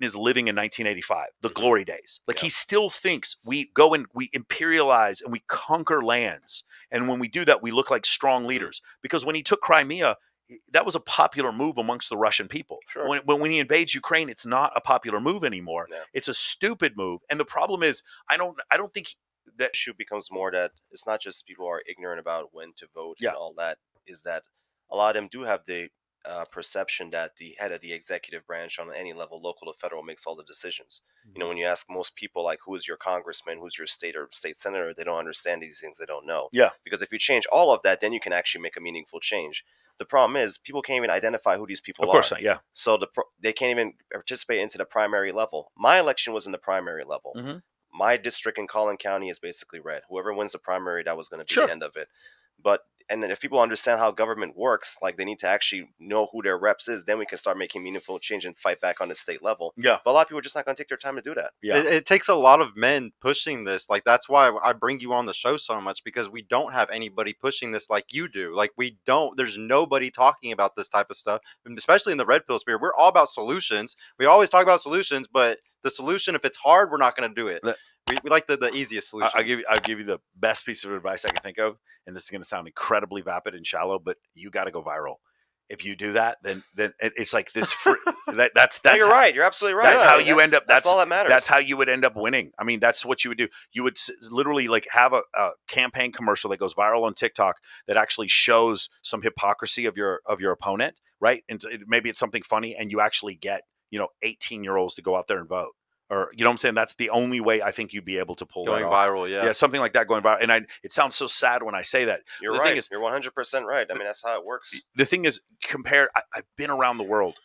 is living in 1985, the glory days. Like he still thinks we go and we imperialize and we conquer lands. And when we do that, we look like strong leaders. Because when he took Crimea, that was a popular move amongst the Russian people. Sure. When he invades Ukraine, it's not a popular move anymore. Yeah. It's a stupid move. And the problem is, I don't think that issue becomes more that it's not just people are ignorant about when to vote and all that, is that a lot of them do have the perception that the head of the executive branch on any level, local to federal, makes all the decisions. You know, when you ask most people, like, who is your congressman, who's your state or state senator, they don't understand these things. They don't know. Yeah. Because if you change all of that, then you can actually make a meaningful change. The problem is people can't even identify who these people are. Of course not, yeah. So they can't even participate into the primary level. My election was in the primary level. Mm-hmm. My district in Collin County is basically red. Whoever wins the primary, that was going to be the end of it. And then if people understand how government works, like they need to actually know who their reps is, then we can start making meaningful change and fight back on the state level. Yeah. But a lot of people are just not going to take their time to do that. Yeah. It takes a lot of men pushing this. Like, that's why I bring you on the show so much, because we don't have anybody pushing this like you do. Like, there's nobody talking about this type of stuff, and especially in the red pill sphere. We're all about solutions. We always talk about solutions, but the solution, if it's hard, we're not going to do it. We like the easiest solution. I'll give you the best piece of advice I can think of, and this is going to sound incredibly vapid and shallow, but you got to go viral. If you do that, then it's like this. That's no, you're right. You're absolutely right. That's how you end up. That's all that matters. That's how you would end up winning. I mean, that's what you would do. You would literally like have a campaign commercial that goes viral on TikTok that actually shows some hypocrisy of your opponent, right? And maybe it's something funny, and you actually get 18-year-olds to go out there and vote. Or, you know what I'm saying? That's the only way I think you'd be able to pull going that viral, off. yeah. Yeah, something like that going viral. And it sounds so sad when I say that. You're right. Thing is, you're 100% right. I mean, that's how it works. The thing is, I've been around the world.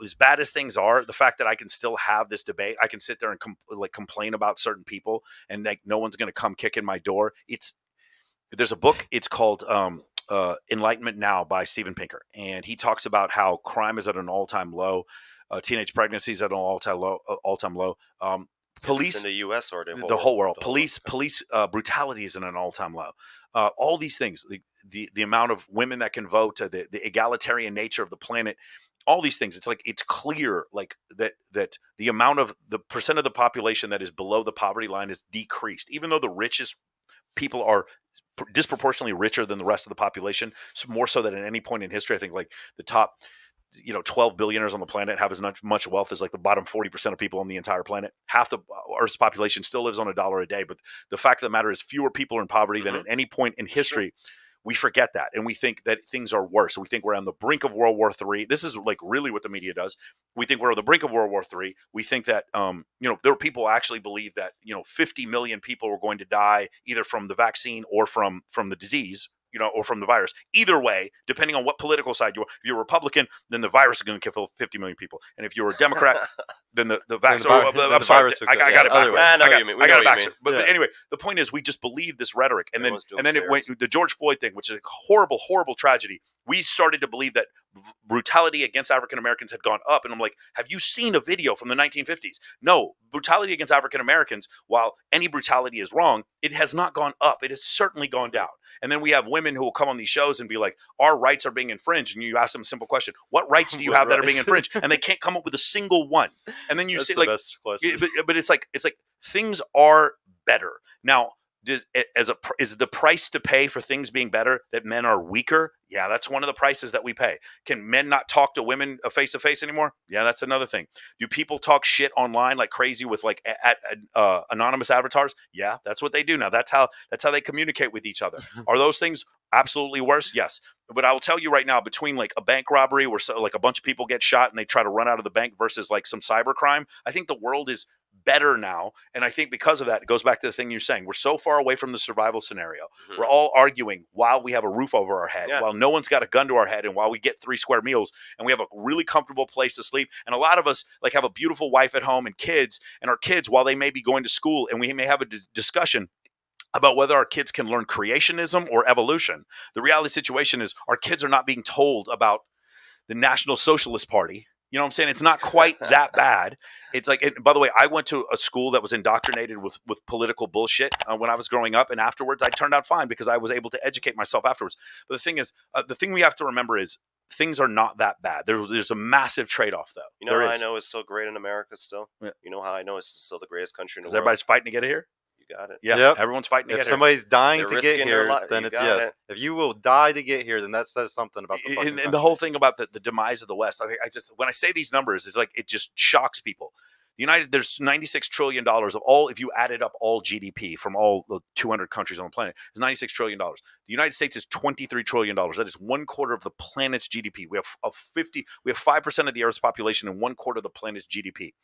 As bad as things are, the fact that I can still have this debate, I can sit there and complain about certain people, and like no one's going to come kick in my door. There's a book. It's called Enlightenment Now by Steven Pinker, and he talks about how crime is at an all-time low. Teenage pregnancy is at an all-time low. Police in the U.S. or the whole world. Police brutality is at an all-time low. All these things, the amount of women that can vote, the egalitarian nature of the planet, all these things. It's like it's clear, like that the amount of the percent of the population that is below the poverty line is decreased, even though the richest people are disproportionately richer than the rest of the population. So more so than at any point in history, I think like the top 12 billionaires on the planet have as much wealth as like the bottom 40% of people on the entire planet. Half the Earth's population still lives on $1 a day. But the fact of the matter is fewer people are in poverty than at any point in history. We forget that. And we think that things are worse. So we think we're on the brink of World War III. This is like really what the media does. We think we're on the brink of World War III. We think that, there are people who actually believe that, 50 million people were going to die either from the vaccine or from the disease, or from the virus. Either way, depending on what political side you are. If you're a Republican, then the virus is going to kill 50 million people. And if you're a Democrat, then the vaccine. I'm sorry, I got it backwards. I got it backwards. But anyway, the point is we just believe this rhetoric. And then it went the George Floyd thing, which is a horrible, horrible tragedy. We started to believe that brutality against African Americans had gone up. And I'm like, have you seen a video from the 1950s? No, brutality against African Americans, while any brutality is wrong, it has not gone up. It has certainly gone down. And then we have women who will come on these shows and be like, our rights are being infringed. And you ask them a simple question, what rights do you have that are being infringed? And they can't come up with a single one. And then you say, like, but it's like things are better. Now, is the price to pay for things being better that men are weaker? Yeah, that's one of the prices that we pay. Can men not talk to women face to face anymore? Yeah, that's another thing. Do people talk shit online like crazy with like anonymous avatars? Yeah, that's what they do now. That's how they communicate with each other. Are those things absolutely worse? Yes. But I will tell you right now, between like a bank robbery where like a bunch of people get shot and they try to run out of the bank versus like some cyber crime, I think the world is better now. And I think because of that, it goes back to the thing you're saying. We're so far away from the survival scenario. Mm-hmm. We're all arguing while we have a roof over our head, while no one's got a gun to our head, and while we get 3 square meals and we have a really comfortable place to sleep. And a lot of us like have a beautiful wife at home and kids, and our kids, while they may be going to school, and we may have a discussion about whether our kids can learn creationism or evolution. The reality situation is our kids are not being told about the National Socialist Party You know what I'm saying? It's not quite that bad. It's like, and by the way, I went to a school that was indoctrinated with political bullshit when I was growing up, and afterwards I turned out fine because I was able to educate myself afterwards. But the thing is, the thing we have to remember is things are not that bad. There's a massive trade-off, though. You know There how I is. know it's so great in America still? Yeah. You know how I know it's still the greatest country in the Because world? everybody's fighting to get it here. You got it. Yeah, Yep. everyone's fighting to If get here. somebody's dying They're to get risking their here, life. then You it's got yes. it. If you will die to get here, then that says something about the fucking And country. the whole thing about the demise of the West, I just, when I say these numbers, it's like it just shocks people. There's $96 trillion of all, if you added up all GDP from all the 200 countries on the planet, it's $96 trillion. The United States is $23 trillion. That is 1/4 of the planet's GDP. We have 5% of the Earth's population and 1/4 of the planet's GDP.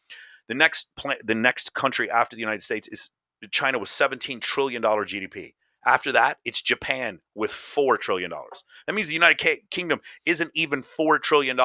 The next country after the United States is China with $17 trillion GDP. After that, it's Japan with $4 trillion. That means the United Kingdom isn't even $4 trillion.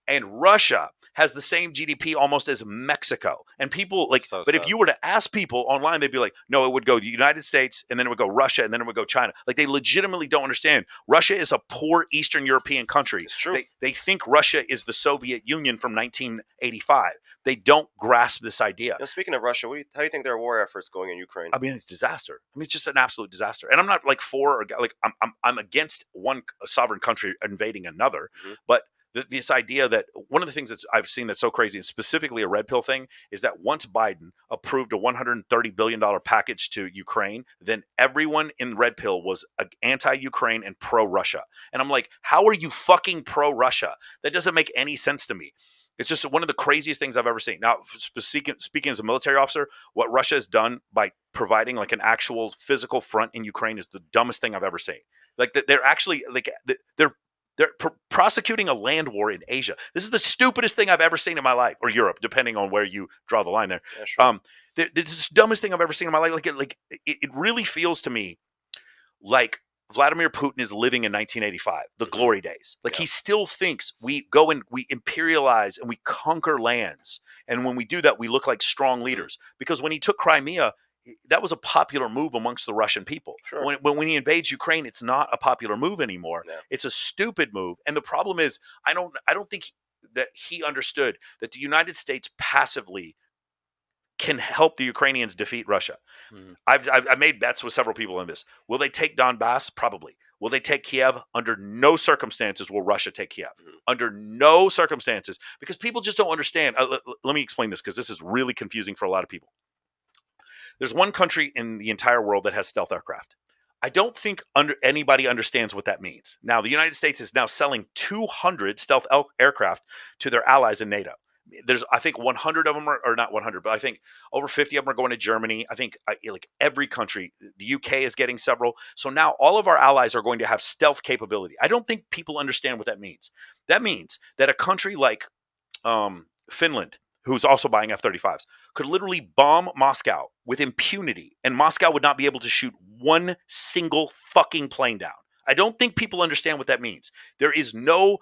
And Russia has the same GDP almost as Mexico. And people like, So but if sad. you were to ask people online, they'd be like, no, it would go the United States, and then it would go Russia, and then it would go China. Like, they legitimately don't understand. Russia is a poor Eastern European country. It's true. They think Russia is the Soviet Union from 1985. They don't grasp this idea. You know, speaking of Russia, how do you think their war efforts going in Ukraine? I mean, it's disaster. I mean, it's just an absolute disaster. And I'm not like for or like I'm against one sovereign country invading another, but this idea that one of the things that I've seen that's so crazy, and specifically a red pill thing, is that once Biden approved a $130 billion package to Ukraine, then everyone in red pill was anti-Ukraine and pro-Russia. And I'm like, how are you fucking pro-Russia? That doesn't make any sense to me. It's just one of the craziest things I've ever seen. Now, speaking as a military officer, what Russia has done by providing like an actual physical front in Ukraine is the dumbest thing I've ever seen. Like, they're actually like they're prosecuting a land war in Asia. This is the stupidest thing I've ever seen in my life, or Europe, depending on where you draw the line there. Yeah, sure. This is the dumbest thing I've ever seen in my life. It really feels to me like Vladimir Putin is living in 1985, the glory days. Like, he still thinks we go and we imperialize and we conquer lands. And when we do that, we look like strong leaders. Because when he took Crimea, that was a popular move amongst the Russian people. Sure. When he invades Ukraine, it's not a popular move anymore. No. It's a stupid move. And the problem is, I don't think that he understood that the United States passively can help the Ukrainians defeat Russia. I've made bets with several people on this. Will they take Donbass? Probably. Will they take Kiev? Under no circumstances will Russia take Kiev. Under no circumstances. Because people just don't understand. Let me explain this, because this is really confusing for a lot of people. There's one country in the entire world that has stealth aircraft. I don't think anybody understands what that means. Now, the United States is now selling 200 stealth aircraft to their allies in NATO. There's, I think, 100 of them are not 100, but I think over 50 of them are going to Germany. I think like every country, the UK is getting several. So now all of our allies are going to have stealth capability. I don't think people understand what that means. That means that a country like Finland, who's also buying F-35s, could literally bomb Moscow with impunity, and Moscow would not be able to shoot one single fucking plane down. I don't think people understand what that means. There is no...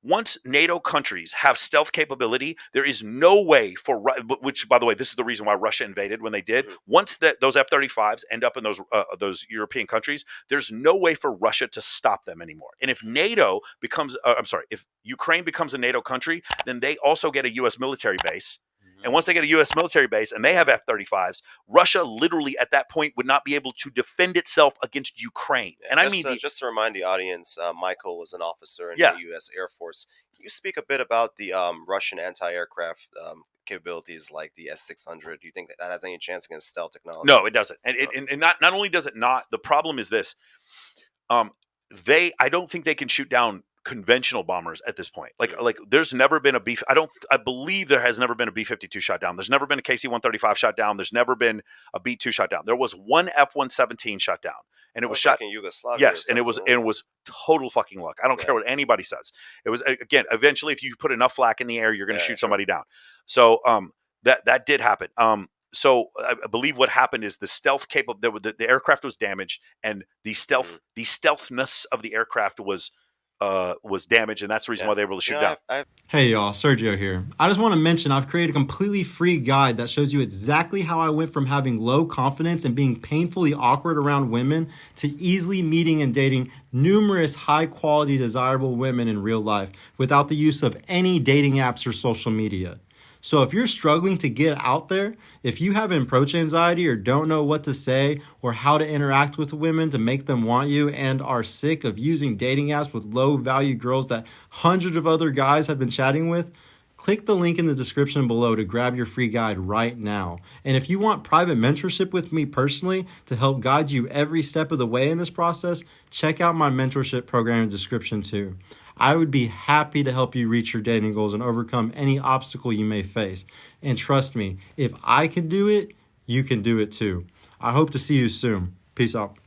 Once NATO countries have stealth capability, there is no way for, which, by the way, this is the reason why Russia invaded when they did. Once those F-35s end up in those European countries, there's no way for Russia to stop them anymore. And if if Ukraine becomes a NATO country, then they also get a U.S. military base. And once they get a U.S. military base and they have F-35s, Russia literally at that point would not be able to defend itself against Ukraine. And just to remind the audience, Michael was an officer in the U.S. Air Force. Can you speak a bit about the Russian anti-aircraft capabilities like the S-600? Do you think that has any chance against stealth technology? No, it doesn't. And not only does it not, the problem is this. I don't think they can shoot down conventional bombers at this point. Like there's never been I believe there has never been a B-52 shot down. There's never been a KC-135 shot down. There's never been a B-2 shot down. There was one F-117 shot down, and it was shot in Yugoslavia. Yes, and it was total fucking luck. I don't care what anybody says. It was, again, eventually, if you put enough flak in the air, you're going to shoot somebody down. So that did happen. So I believe what happened is the stealth the aircraft was damaged, and the stealthness of the aircraft was was damaged, and that's the reason why they were able to shoot down. Hey y'all, Sergio here. I just want to mention I've created a completely free guide that shows you exactly how I went from having low confidence and being painfully awkward around women to easily meeting and dating numerous high quality desirable women in real life without the use of any dating apps or social media. So if you're struggling to get out there, if you have approach anxiety or don't know what to say or how to interact with women to make them want you and are sick of using dating apps with low value girls that hundreds of other guys have been chatting with, click the link in the description below to grab your free guide right now. And if you want private mentorship with me personally to help guide you every step of the way in this process, check out my mentorship program in the description too. I would be happy to help you reach your dating goals and overcome any obstacle you may face. And trust me, if I can do it, you can do it too. I hope to see you soon. Peace out.